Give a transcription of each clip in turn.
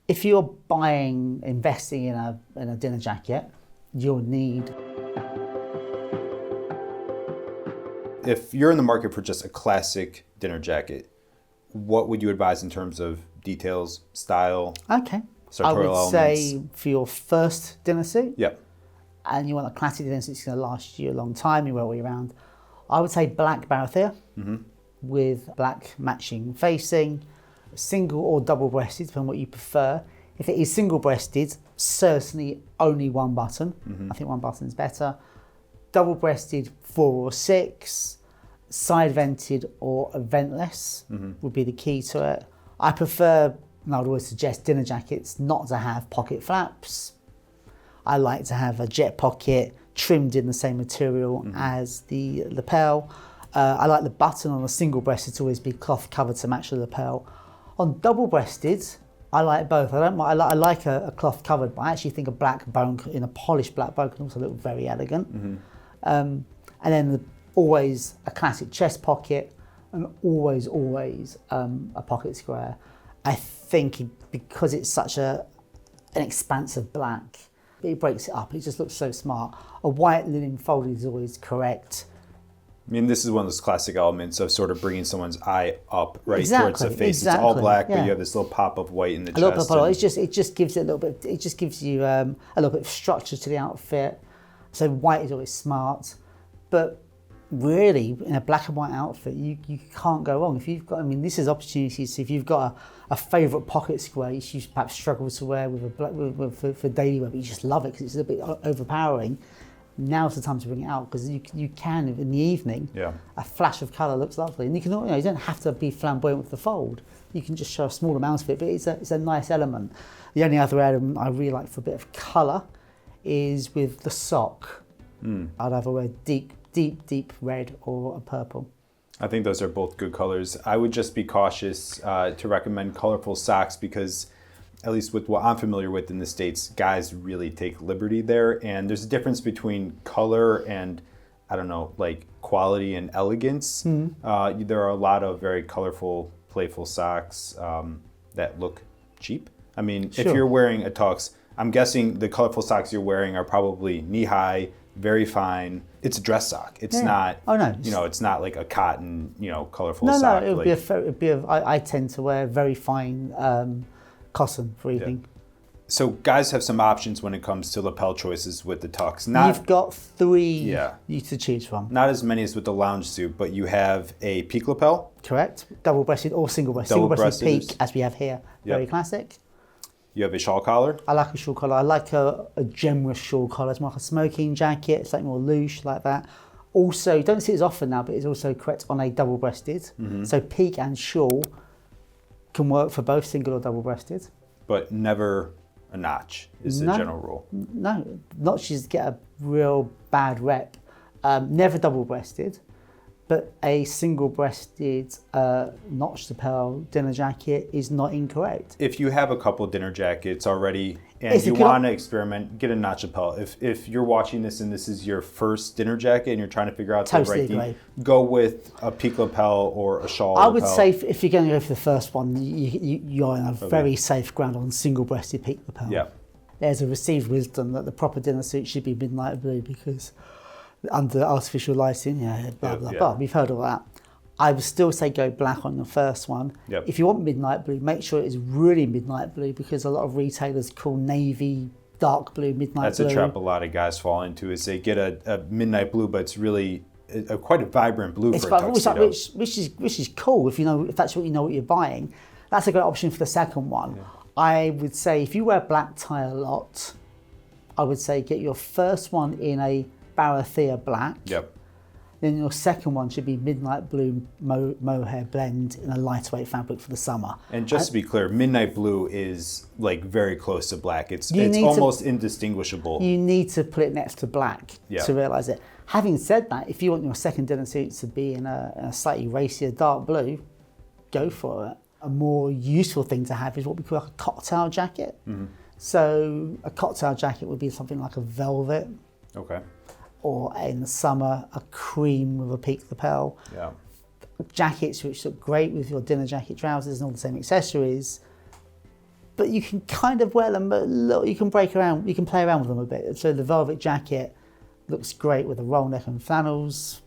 If you're investing in a dinner jacket, you'll need... If you're in the market for just a classic dinner jacket, what would you advise in terms of details, style, Okay. sartorial I would say for your first dinner suit, Yep. and you want a classic dinner suit that's going to last you a long time, you wear all year round, I would say black Barathea with black matching facing, single or double-breasted, depending on what you prefer. If it is single-breasted, certainly only one button. I think one button is better. Double-breasted, 4 or 6. Side-vented or ventless would be the key to it. I prefer, and I would always suggest dinner jackets not to have pocket flaps. I like to have a jet pocket trimmed in the same material as the lapel. I like the button on a single-breasted to always be cloth covered to match the lapel. On double-breasted, I like both. I like a cloth covered, but I actually think a black bone, in a polished black bone, can also look very elegant. And then always a classic chest pocket, and always a pocket square. I think because it's such an expansive black, it breaks it up. It just looks so smart. A white linen folded is always correct. I mean, this is one of those classic elements of sort of bringing someone's eye up, right, Exactly, towards the face. exactly, It's all black, yeah. but you have this little pop of white in the A little chest. bit of it just gives it a little bit. It just gives you a little bit of structure to the outfit. So white is always smart, but really in a black and white outfit, you can't go wrong. If you've got, I mean, this is opportunities. If you've got a favourite pocket square, you perhaps struggle to wear with a black for daily wear, but you just love it because it's a bit overpowering. Now's the time to bring it out because you can in the evening. Yeah. A flash of colour looks lovely, and you don't have to be flamboyant with the fold. You can just show a small amount of it, but it's a nice element. The only other element I really like for a bit of colour is with the sock. I'd either wear deep red or a purple. I think those are both good colors. I would just be cautious to recommend colorful socks because, at least with what I'm familiar with in the States, guys really take liberty there. And there's a difference between color and, I don't know, like quality and elegance. There are a lot of very colorful, playful socks that look cheap. I mean, Sure. if you're wearing a tux, I'm guessing the colorful socks you're wearing are probably knee-high, very fine. It's a dress sock. It's not. Oh no. It's not like a cotton, colorful No, sock. it would be I tend to wear very fine cotton for evening. So guys have some options when it comes to lapel choices with the tux. You've got 3 you to choose from. Not as many as with the lounge suit, but you have a peak lapel. Correct. Double-breasted or single-breasted. Double-breasted Single-breasted peak, as we have here. Very classic. You have a shawl collar. I like a shawl collar. I like a generous shawl collar. It's more like a smoking jacket. It's like more loose, like that. Also, you don't see it as often now, but it's also correct on a double-breasted. So peak and shawl can work for both single or double-breasted. But never a notch is the general rule. No, notches get a real bad rep. Never double-breasted, but a single-breasted notched lapel dinner jacket is not incorrect. If you have a couple dinner jackets already and you want to experiment, get a notch lapel. If you're watching this and this is your first dinner jacket and you're trying to figure out the right thing, go with a peak lapel or a shawl I would lapel. say if you're going to go for the first one, you're in a very safe ground on single-breasted peak lapel. Yeah. There's a received wisdom that the proper dinner suit should be midnight blue because under artificial lighting, blah. We've heard all that. I would still say go black on the first one. Yep. If you want midnight blue, make sure it is really midnight blue because a lot of retailers call navy dark blue midnight That's blue. a trap a lot of guys fall into is they get a midnight blue, but it's really quite a vibrant blue for a tuxedo. Which is cool if that's what you know what you're buying. That's a great option for the second one. Yeah. I would say if you wear black tie a lot, I would say get your first one in a Barathea black. Yep. Then your second one should be midnight blue mohair blend in a lightweight fabric for the summer. And just to be clear, midnight blue is like very close to black. It's almost indistinguishable. You need to put it next to black to realise it. Having said that, if you want your second dinner suit to be in a slightly racier dark blue, go for it. A more useful thing to have is what we call a cocktail jacket. So a cocktail jacket would be something like a velvet. Okay. Or in the summer, a cream with a peak lapel. Yeah. Jackets which look great with your dinner jacket trousers and all the same accessories. but you can kind of wear them a little, you can play around with them a bit. So the velvet jacket looks great with the roll neck and flannels,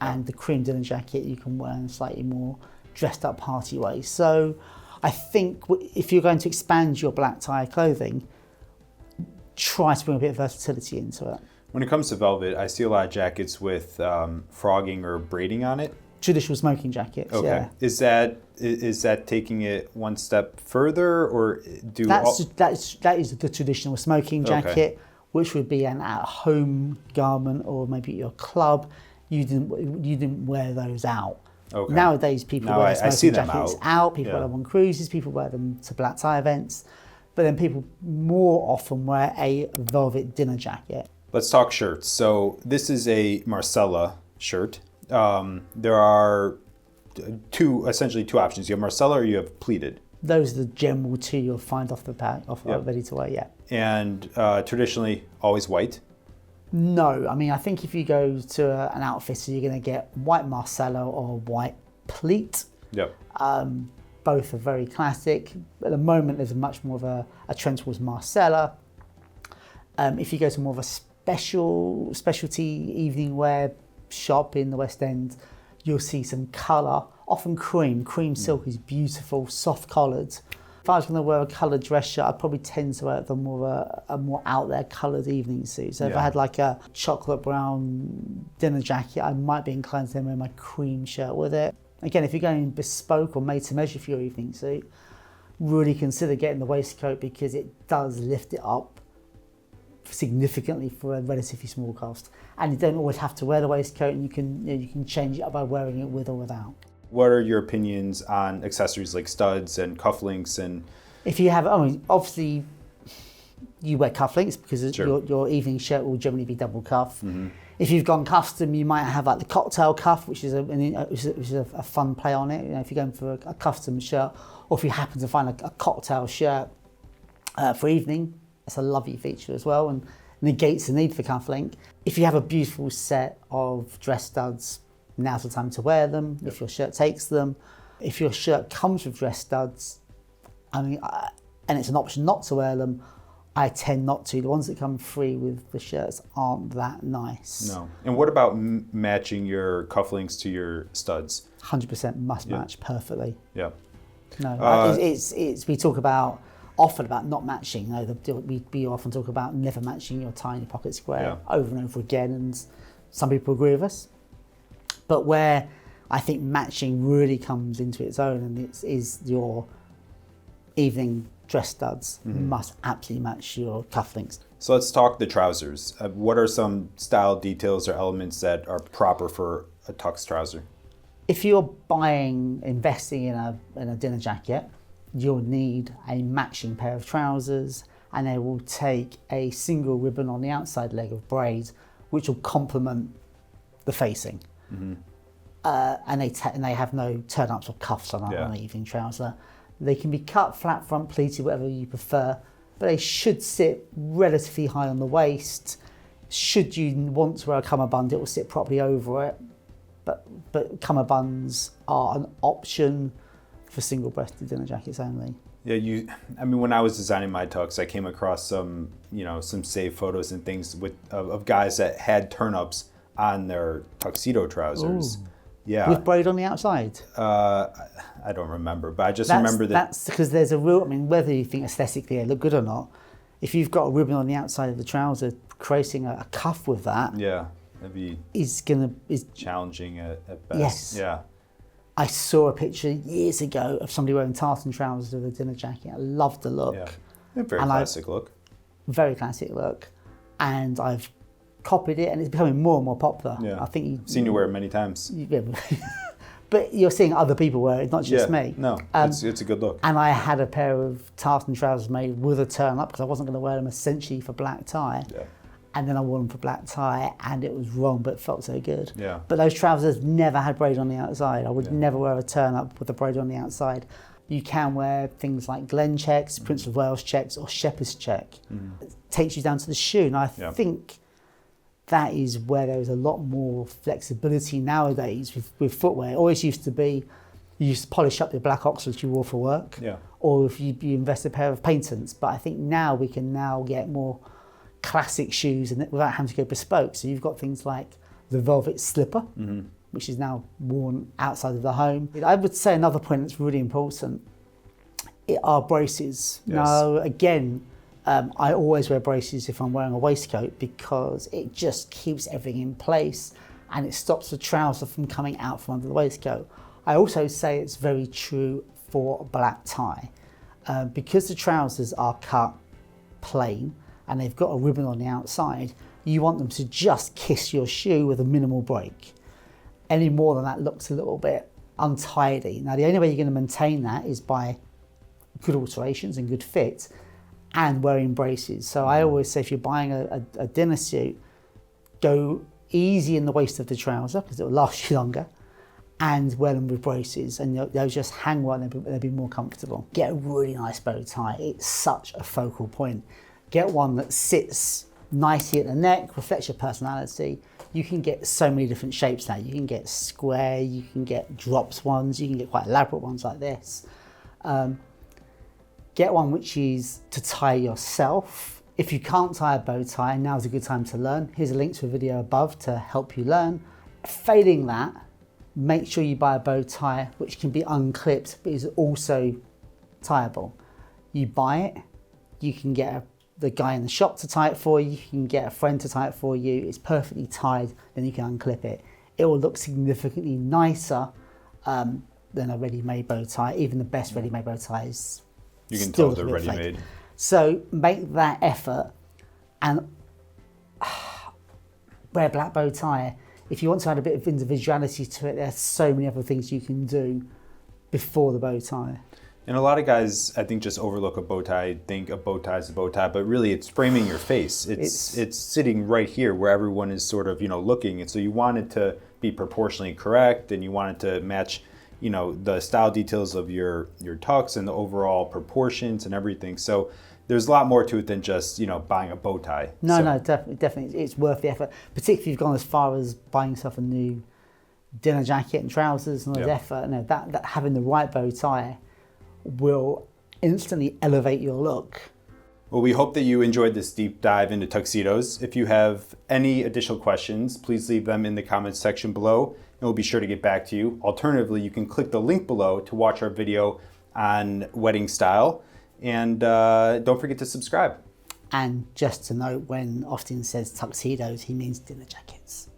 and the cream denim jacket you can wear in a slightly more dressed up party way. So I think if you're going to expand your black tie clothing, try to bring a bit of versatility into it. When it comes to velvet, I see a lot of jackets with frogging or braiding on it. Traditional smoking jackets. Okay. Yeah. Is that taking it one step further, or that is the traditional smoking jacket, which would be an at-home garment, or maybe at your club. You didn't wear those out. Okay. Nowadays, people wear smoking jackets out. People wear them on cruises. People wear them to black tie events. But then people more often wear a velvet dinner jacket. Let's talk shirts. So this is a Marcella shirt. There are essentially two options. You have Marcella or you have pleated. Those are the general two you'll find off the pack, ready to wear, yeah. And traditionally, always white? No, I mean, I think if you go to an outfitter, you're going to get white Marcella or white pleat. Yep. Both are very classic. At the moment, there's much more of a trend towards Marcella. If you go to more of a specialty evening wear shop in the West End, you'll see some colour, often cream. Cream silk is beautiful, soft collared. If I was going to wear a coloured dress shirt, I'd probably tend to wear a more out there coloured evening suit. So if I had like a chocolate brown dinner jacket, I might be inclined to wear my cream shirt with it. Again, if you're going bespoke or made to measure for your evening suit, really consider getting the waistcoat, because it does lift it up significantly for a relatively small cost. And you don't always have to wear the waistcoat, and you can change it up by wearing it with or without. What are your opinions on accessories like studs and cufflinks? And if you have, obviously you wear cufflinks because your evening shirt will generally be double cuff. Mm-hmm. If you've gone custom, you might have like the cocktail cuff, which is a fun play on it. You know, if you're going for a custom shirt, or if you happen to find a cocktail shirt for evening, that's a lovely feature as well, and negates the need for cufflink. If you have a beautiful set of dress studs, now's the time to wear them. If your shirt takes them. If your shirt comes with dress studs, and it's an option not to wear them, I tend not to. The ones that come free with the shirts aren't that nice. No. And what about matching your cufflinks to your studs? 100% must match perfectly. Yeah. No, we talk often about not matching. You know, we often talk about never matching your tiny pocket square over and over again, and some people agree with us. But where I think matching really comes into its own, and is your evening dress studs must absolutely match your cufflinks. So let's talk the trousers. What are some style details or elements that are proper for a tux trouser? If you're investing in a dinner jacket, you'll need a matching pair of trousers, and they will take a single ribbon on the outside leg of braid, which will complement the facing. Mm-hmm. And they have no turn-ups or cuffs on an evening trouser. They can be cut flat front pleated, whatever you prefer, but they should sit relatively high on the waist. Should you want to wear a cummerbund, it will sit properly over it. But cummerbunds are an option for single-breasted dinner jackets only. Yeah, when I was designing my tux, I came across some save photos and things of guys that had turn-ups on their tuxedo trousers. Ooh. Yeah. With braid on the outside? I don't remember, but I just remember that. That's because there's a rule. I mean, whether you think aesthetically they look good or not, if you've got a ribbon on the outside of the trouser, creating a cuff with that, that'd be is challenging at best. Yes. Yeah. I saw a picture years ago of somebody wearing tartan trousers with a dinner jacket. I loved the look. Yeah. Very classic look. Very classic look, and I've copied it, and it's becoming more and more popular. Yeah. I think I've seen you wear it many times. But you're seeing other people wear it, not just me. No, it's a good look. And I had a pair of tartan trousers made with a turn up because I wasn't going to wear them essentially for black tie. Yeah. And then I wore them for black tie, and it was wrong, but it felt so good. Yeah. But those trousers never had braid on the outside. I would never wear a turn up with a braid on the outside. You can wear things like Glen checks, Prince of Wales checks, or Shepherd's check. It takes you down to the shoe, and I think that is where there is a lot more flexibility nowadays with footwear. It always used to be, you used to polish up your black Oxfords you wore for work, or if you invest a pair of Patents. But I think now we can now get more classic shoes and without having to go bespoke. So you've got things like the velvet slipper, which is now worn outside of the home. I would say another point that's really important are braces. Yes. Now, again, I always wear braces if I'm wearing a waistcoat because it just keeps everything in place and it stops the trouser from coming out from under the waistcoat. I also say it's very true for a black tie. Because the trousers are cut plain and they've got a ribbon on the outside, you want them to just kiss your shoe with a minimal break. Any more than that looks a little bit untidy. Now, the only way you're going to maintain that is by good alterations and good fit and wearing braces. So I always say if you're buying a dinner suit, go easy in the waist of the trouser because it will last you longer, and wear them with braces, and they'll just hang well and they'll be more comfortable. Get a really nice bow tie. It's such a focal point. Get one that sits nicely at the neck, reflects your personality. You can get so many different shapes now. You can get square, you can get drops ones, you can get quite elaborate ones like this. Get one which is to tie yourself. If you can't tie a bow tie, now's a good time to learn. Here's a link to a video above to help you learn. Failing that, make sure you buy a bow tie which can be unclipped but is also tieable. You buy it, you can get the guy in the shop to tie it for you, you can get a friend to tie it for you, it's perfectly tied, then you can unclip it. It will look significantly nicer than a ready-made bow tie. Even the best ready-made bow ties, you can tell they're ready-made. So make that effort and wear a black bow tie. If you want to add a bit of individuality to it, there's so many other things you can do before the bow tie. And a lot of guys, I think, just overlook a bow tie, think a bow tie is a bow tie, but really it's framing your face. It's sitting right here where everyone is sort of, looking. And so you want it to be proportionally correct, and you want it to match, the style details of your tux and the overall proportions and everything. So there's a lot more to it than just, buying a bow tie. No, definitely. It's worth the effort, particularly if you've gone as far as buying yourself a new dinner jacket and trousers and all that effort. That having the right bow tie will instantly elevate your look. Well, we hope that you enjoyed this deep dive into tuxedos. If you have any additional questions, please leave them in the comments section below, and we'll be sure to get back to you. Alternatively, you can click the link below to watch our video on wedding style, and don't forget to subscribe. And just to note, when Austin says tuxedos, he means dinner jackets.